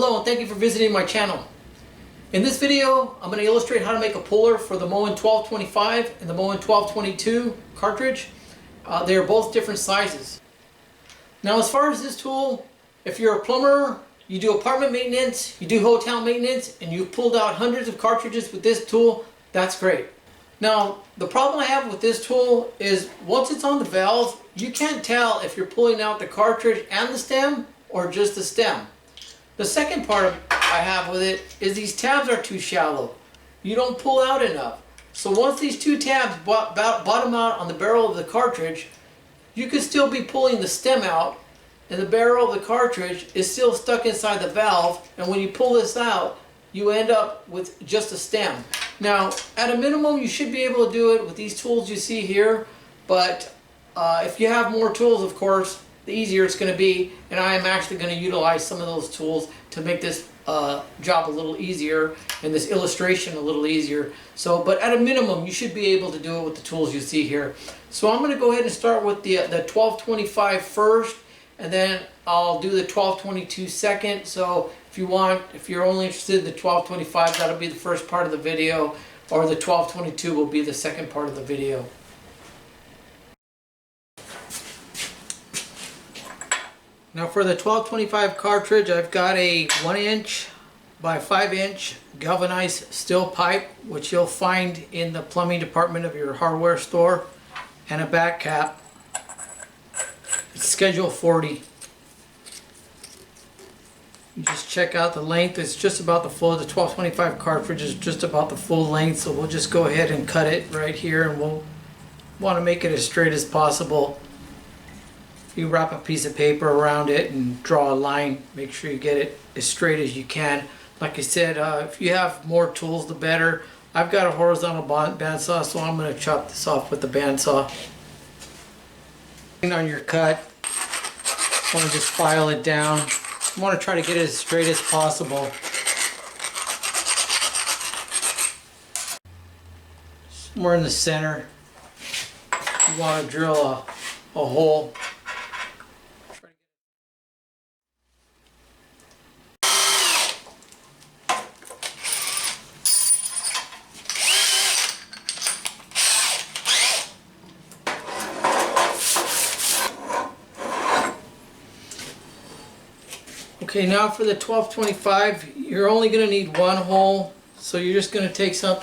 Hello and thank you for visiting my channel. In this video, I'm going to illustrate how to make a puller for the Moen 1225 and the Moen 1222 cartridge. They are both different sizes. Now as far as this tool, if you're a plumber, you do apartment maintenance, you do hotel maintenance, and you've pulled out hundreds of cartridges with this tool, that's great. Now the problem I have with this tool is once it's on the valve, you can't tell if you're pulling out the cartridge and the stem or just the stem. The second part I have with it is these tabs are too shallow. You don't pull out enough. So once these two tabs bottom out on the barrel of the cartridge, you could still be pulling the stem out and the barrel of the cartridge is still stuck inside the valve, and when you pull this out, you end up with just a stem. Now, at a minimum, you should be able to do it with these tools you see here, but if you have more tools, of course, the easier it's going to be, and I am actually going to utilize some of those tools to make this job a little easier and this illustration a little easier. So, but at a minimum, you should be able to do it with the tools you see here. So I'm going to go ahead and start with the 1225 first, and then I'll do the 1222 second. So if you're only interested in the 1225, that'll be the first part of the video, or the 1222 will be the second part of the video. Now for the 1225 cartridge, I've got a 1" by 5" galvanized steel pipe, which you'll find in the plumbing department of your hardware store, and a back cap. It's schedule 40. You just check out the length. It's just about the full. The 1225 cartridge is just about the full length, so we'll just go ahead and cut it right here, and we'll want to make it as straight as possible. You wrap a piece of paper around it and draw a line. Make sure you get it as straight as you can. Like I said, if you have more tools, the better. I've got a horizontal bandsaw, so I'm going to chop this off with the bandsaw. On your cut, you want to just file it down. You want to try to get it as straight as possible. Somewhere in the center, you want to drill a hole. Okay, now for the 1225, you're only going to need one hole, so you're just going to take some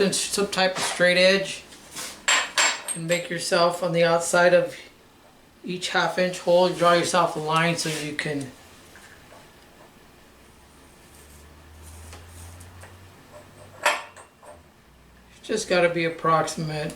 type of straight edge and make yourself on the outside of each 1/2" hole. You draw yourself a line so you can just got to be approximate.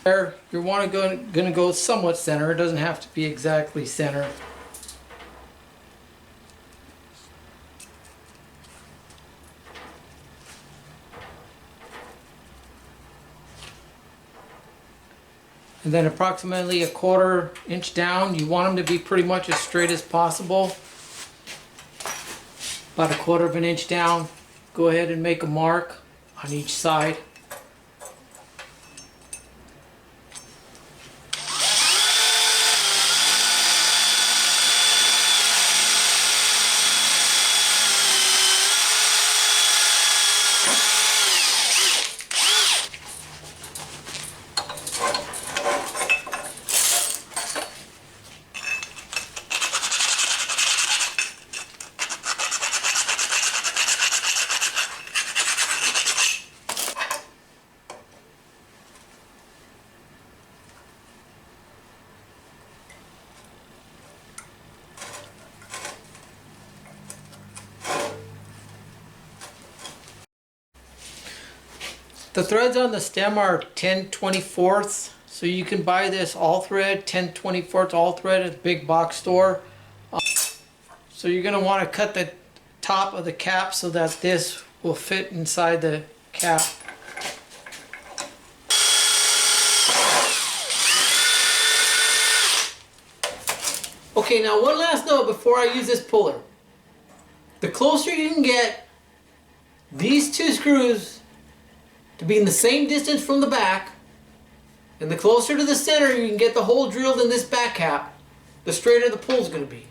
There, you're going to go somewhat center. It doesn't have to be exactly center. And then approximately 1/4" down, you want them to be pretty much as straight as possible. About 1/4 inch down. Go ahead and make a mark on each side. The threads on the stem are 10/24, so you can buy this all thread, 10/24 all thread at the big box store. So you're going to want to cut the top of the cap so that this will fit inside the cap. Okay, now one last note before I use this puller. The closer you can get these two screws to be in the same distance from the back, and the closer to the center you can get the hole drilled in this back cap, the straighter the pull is going to be.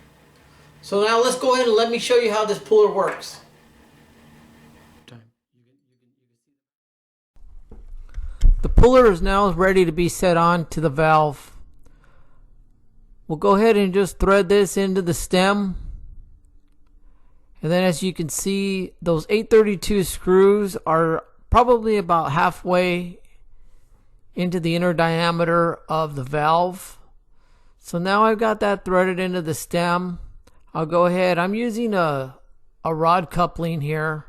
So now let's go ahead and let me show you how this puller works. The puller is now ready to be set on to the valve. We'll go ahead and just thread this into the stem. And then as you can see, those 832 screws are probably about halfway into the inner diameter of the valve. So now I've got that threaded into the stem. I'll go ahead, I'm using a rod coupling here,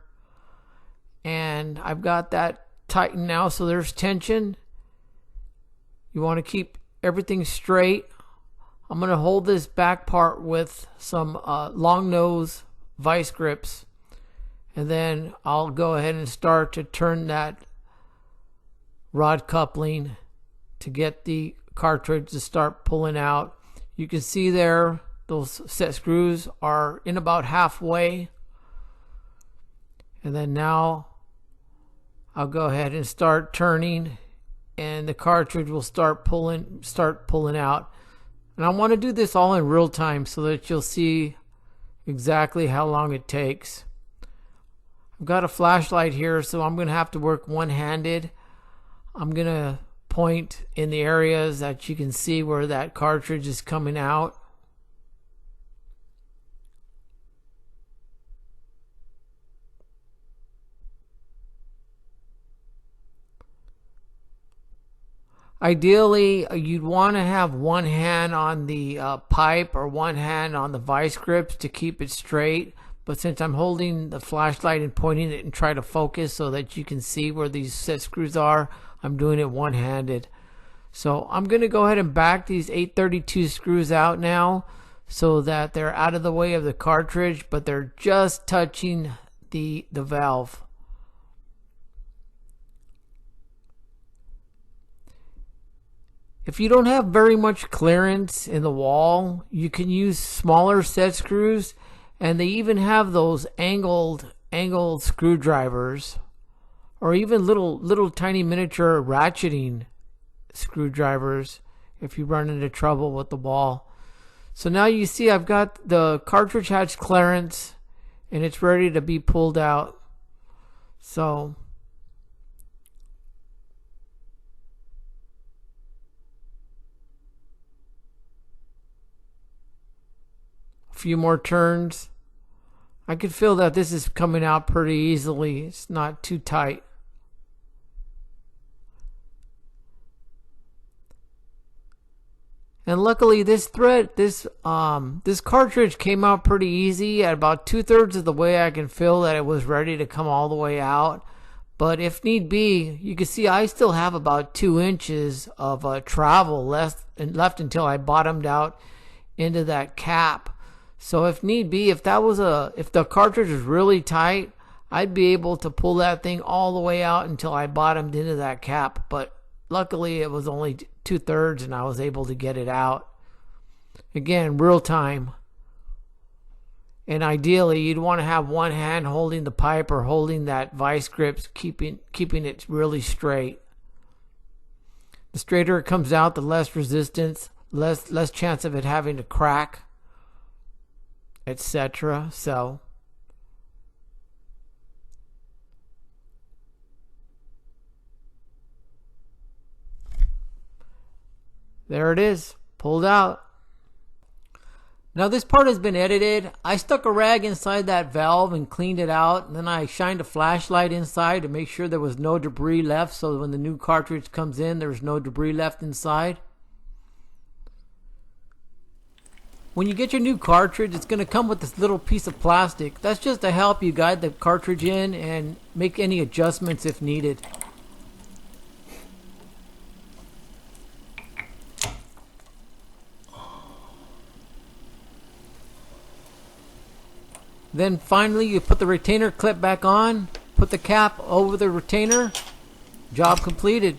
and I've got that tightened now so there's tension. You want to keep everything straight. I'm going to hold this back part with some long nose vice grips, and then I'll go ahead and start to turn that rod coupling to get the cartridge to start pulling out. You can see there those set screws are in about halfway, and then now I'll go ahead and start turning, and the cartridge will start pulling out. And I want to do this all in real time so that you'll see exactly how long it takes. I've got a flashlight here, so I'm going to have to work one-handed. I'm going to point in the areas that you can see where that cartridge is coming out. Ideally, you'd want to have one hand on the pipe or one hand on the vice grips to keep it straight. But since I'm holding the flashlight and pointing it and try to focus so that you can see where these set screws are, I'm doing it one-handed. So I'm going to go ahead and back these 832 screws out now so that they're out of the way of the cartridge, but they're just touching the valve. If you don't have very much clearance in the wall, you can use smaller set screws, and they even have those angled screwdrivers, or even little tiny miniature ratcheting screwdrivers if you run into trouble with the wall. So now you see I've got the cartridge hatch clearance and it's ready to be pulled out. So a few more turns. I can feel that this is coming out pretty easily. It's not too tight. And luckily this cartridge came out pretty easy. At about 2/3 of the way I can feel that it was ready to come all the way out. But if need be, you can see I still have about 2 inches of travel left until I bottomed out into that cap. So if need be, if the cartridge was really tight, I'd be able to pull that thing all the way out until I bottomed into that cap. But luckily it was only 2/3 and I was able to get it out. Again, real time. And ideally you'd want to have one hand holding the pipe or holding that vice grips, keeping it really straight. The straighter it comes out, the less resistance, less chance of it having to crack, etc. So there it is, pulled out. Now this part has been edited. I stuck a rag inside that valve and cleaned it out, and then I shined a flashlight inside to make sure there was no debris left, so when the new cartridge comes in there's no debris left inside. When you get your new cartridge, it's going to come with this little piece of plastic. That's just to help you guide the cartridge in and make any adjustments if needed. Then finally you put the retainer clip back on, put the cap over the retainer, job completed.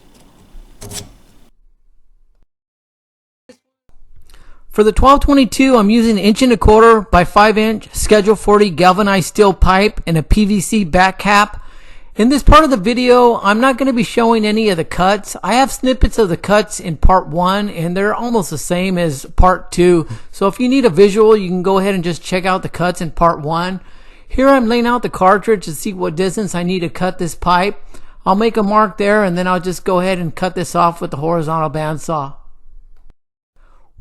For the 1222, I'm using 1.25" by 5" Schedule 40 galvanized steel pipe and a PVC back cap. In this part of the video, I'm not going to be showing any of the cuts. I have snippets of the cuts in part 1 and they're almost the same as part 2. So if you need a visual, you can go ahead and just check out the cuts in part 1. Here I'm laying out the cartridge to see what distance I need to cut this pipe. I'll make a mark there and then I'll just go ahead and cut this off with the horizontal bandsaw.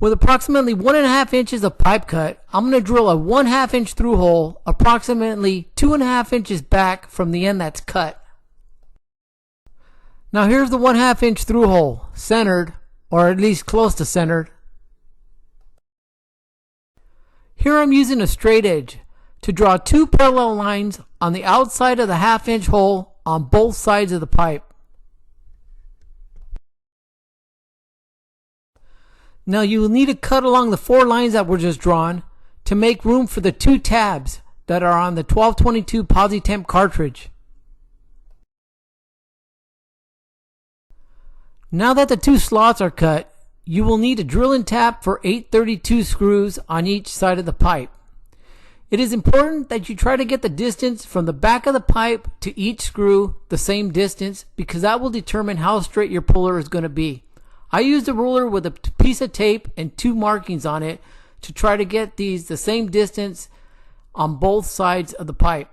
With approximately 1.5 inches of pipe cut, I'm going to drill a 1/2 inch through hole approximately 2.5 inches back from the end that's cut. Now here's the 1/2 inch through hole, centered, or at least close to centered. Here I'm using a straight edge to draw 2 parallel lines on the outside of the 1/2 inch hole on both sides of the pipe. Now you will need to cut along the 4 lines that were just drawn to make room for the 2 tabs that are on the 1222 PosiTemp cartridge. Now that the 2 slots are cut, you will need a drill and tap for 832 screws on each side of the pipe. It is important that you try to get the distance from the back of the pipe to each screw the same distance, because that will determine how straight your puller is going to be. I used a ruler with a piece of tape and 2 markings on it to try to get these the same distance on both sides of the pipe.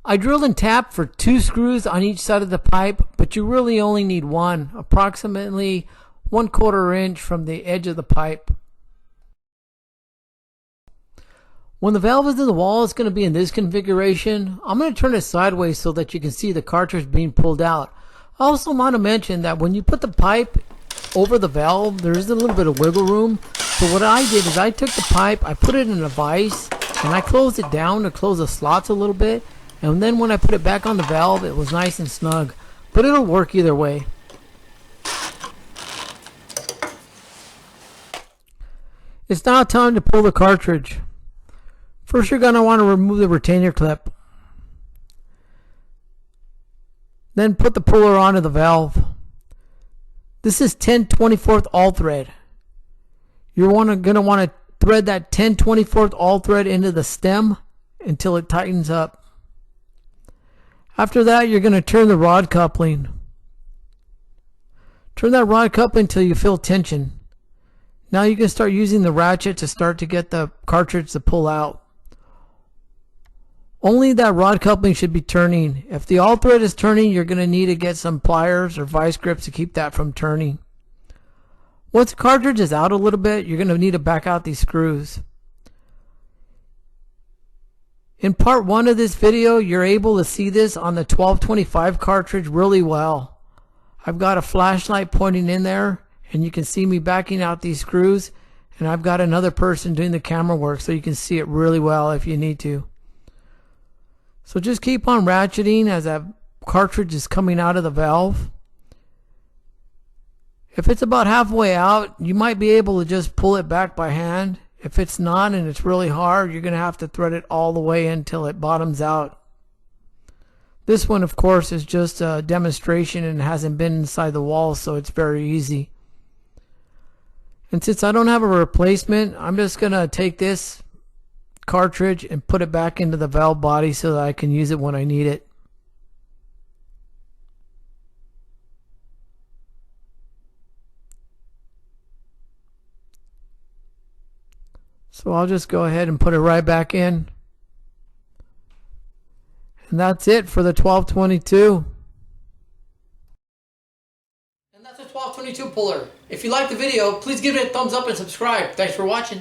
I drilled and tapped for 2 screws on each side of the pipe, but you really only need 1, approximately 1/4 inch from the edge of the pipe. When the valve is in the wall, it's going to be in this configuration. I'm going to turn it sideways so that you can see the cartridge being pulled out. I also want to mention that when you put the pipe over the valve, there's a little bit of wiggle room. So what I did is I took the pipe, I put it in a vise, and I closed it down to close the slots a little bit. And then when I put it back on the valve, it was nice and snug. But it'll work either way. It's now time to pull the cartridge. First, you're going to want to remove the retainer clip. Then put the puller onto the valve. This is 10/24 all thread. You're going to want to thread that 10/24 all thread into the stem until it tightens up. After that, you're going to turn the rod coupling. Turn that rod coupling until you feel tension. Now you can start using the ratchet to start to get the cartridge to pull out. Only that rod coupling should be turning. If the all thread is turning, you're going to need to get some pliers or vice grips to keep that from turning. Once the cartridge is out a little bit, you're going to need to back out these screws. In part 1 of this video, you're able to see this on the 1225 cartridge really well. I've got a flashlight pointing in there, and you can see me backing out these screws, and I've got another person doing the camera work, so you can see it really well if you need to. So just keep on ratcheting as that cartridge is coming out of the valve. If it's about halfway out, you might be able to just pull it back by hand. If it's not and it's really hard, you're going to have to thread it all the way until it bottoms out. This one, of course, is just a demonstration and hasn't been inside the wall, so it's very easy. And since I don't have a replacement, I'm just going to take this cartridge and put it back into the valve body so that I can use it when I need it. So I'll just go ahead and put it right back in. And that's it for the 1222. And that's a 1222 puller. If you liked the video, please give it a thumbs up and subscribe. Thanks for watching.